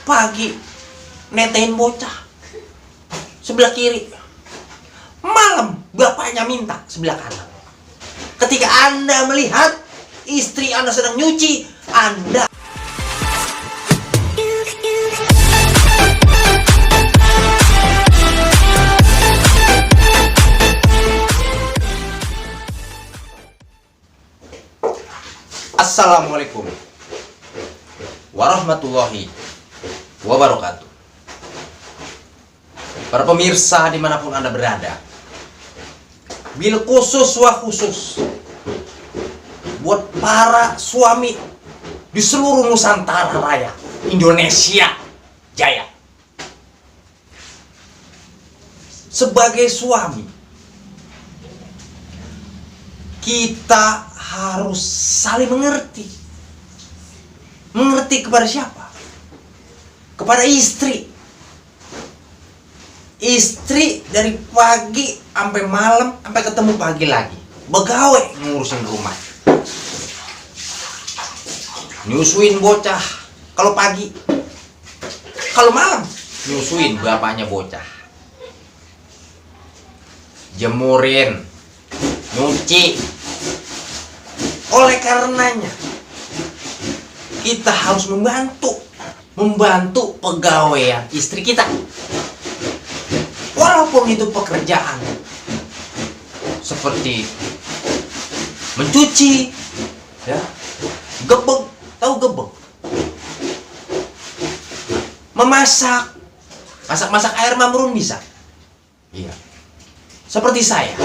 Pagi netain bocah sebelah kiri, malam bapaknya minta sebelah kanan. Ketika Anda melihat istri Anda sedang nyuci, Anda Assalamualaikum warahmatullahi wabarakatuh. Para pemirsa dimanapun Anda berada, bil khusus wa khusus buat para suami di seluruh Nusantara Raya, Indonesia Jaya. Sebagai suami, kita harus saling mengerti. Mengerti kepada siapa? Kepada istri. Istri dari pagi sampai malam, sampai ketemu pagi lagi, begawe ngurusin rumah. Nyusuin bocah kalau pagi, kalau malam nyusuin bapaknya bocah. Jemurin, nyuci. Oleh karenanya kita harus membantu pegawaian istri kita. Walaupun itu pekerjaan seperti mencuci, ya, gebek, tahu gebek? Memasak, masak air mamrun bisa. Iya. Seperti saya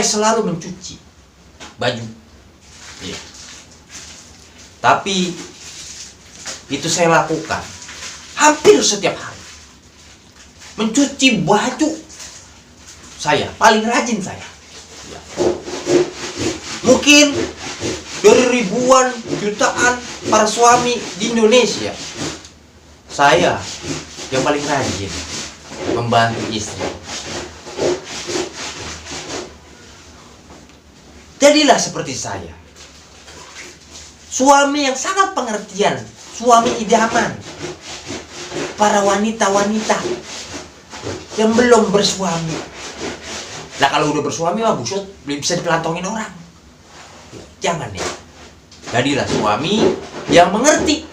selalu mencuci baju. Iya. Tapi itu saya lakukan hampir setiap hari. Mencuci baju saya paling rajin saya. Ya. Mungkin dari ribuan jutaan para suami di Indonesia, saya yang paling rajin membantu istri. Jadilah seperti saya, suami yang sangat pengertian, suami idaman para wanita-wanita yang belum bersuami. Nah, kalau udah bersuami mah buset, bisa dipelantongin orang. Jangan ya. Jadilah suami yang mengerti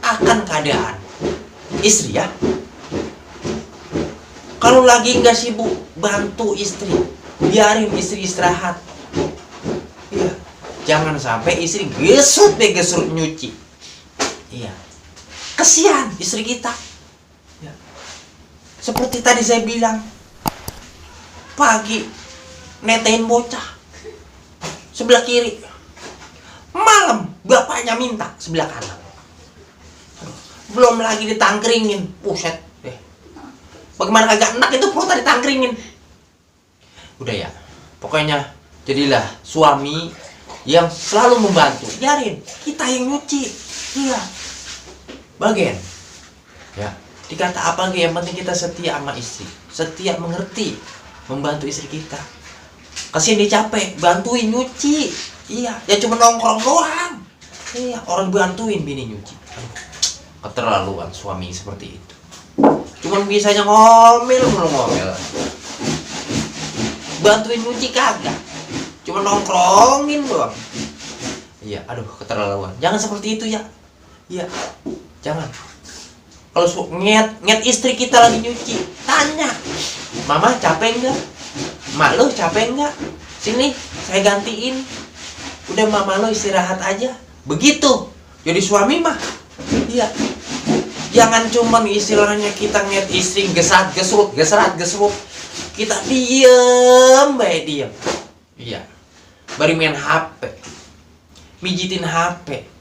akan keadaan istri ya. Kalau lagi nggak sibuk, bantu istri, biarin istri istirahat. Iya. Jangan sampai istri gesrut nyuci. Iya. Kesian istri kita. Ya. Seperti tadi saya bilang, pagi netain bocah sebelah kiri, malam bapaknya minta sebelah kanan. Belum lagi ditangkringin, buset deh. Bagaimana kagak enak itu perut ditangkringin. Udah ya, pokoknya jadilah suami yang selalu membantu. Biarin kita yang nyuci. Iya. Bagian. Ya. Dikata apa lagi, yang penting kita setia sama istri, setia mengerti, membantu istri kita. Kasihan dia capek, bantuin nyuci. Iya, ya cuma nongkrong doang. Iya, orang bantuin bini nyuci. Aduh, keterlaluan suami seperti itu. Cuman bisanya ngomel. Bantuin nyuci kagak, cuma nongkrongin doang. Iya, aduh, keterlaluan. Jangan seperti itu ya. Iya, jangan. Kalau nget istri kita lagi nyuci, tanya, mama capek nggak? Mak lo capek nggak? Sini, saya gantiin. Udah mama lo istirahat aja. Begitu. Jadi suami mah, iya. Jangan cuman istilahnya kita nget istri gesrat gesrut. Kita diem, diem. Iya. Baru main HP, mijitin HP.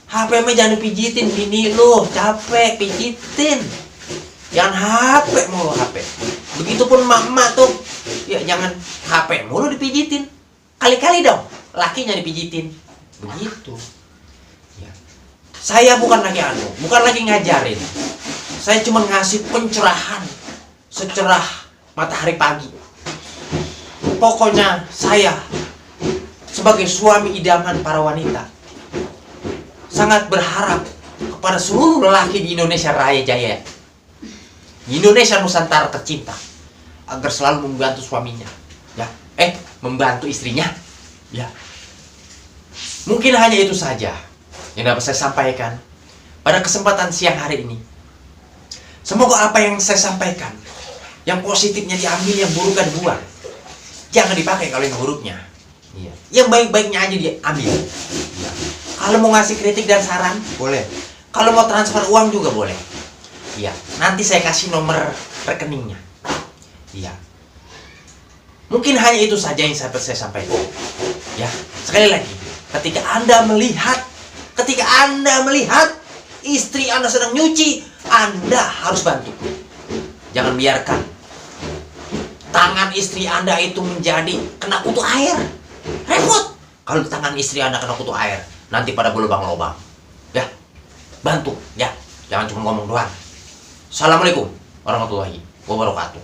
HP mah jangan pijitin, bini lu capek pijitin. Jangan HP mulu HP. Begitupun mak tuh, ya jangan HP mulu dipijitin. Kali-kali dong, lakinya dipijitin. Begitu. Ya. Saya bukan lagi ngajarin. Saya cuma ngasih pencerahan secerah matahari pagi. Pokoknya saya sebagai suami idaman para wanita sangat berharap kepada seluruh lelaki di Indonesia Raya Jaya, di Indonesia Nusantara tercinta, agar selalu membantu suaminya, ya, membantu istrinya, ya. Mungkin hanya itu saja yang dapat saya sampaikan pada kesempatan siang hari ini. Semoga apa yang saya sampaikan, yang positifnya diambil, yang buruknya dibuang. Jangan dipakai kalau yang buruknya. Iya. Yang baik-baiknya aja diambil. Iya. Kalau mau ngasih kritik dan saran, boleh. Kalau mau transfer uang juga boleh. Iya. Nanti saya kasih nomor rekeningnya. Iya. Mungkin hanya itu saja yang saya sampaikan. Ya. Sekali lagi, ketika Anda melihat istri Anda sedang nyuci, Anda harus bantu. Jangan biarkan tangan istri Anda itu menjadi kena kutu air. Repot kalau tangan istri Anda kena kutu air, nanti pada berlubang-lubang. Ya, bantu ya. Jangan cuma ngomong doang. Assalamualaikum warahmatullahi wabarakatuh.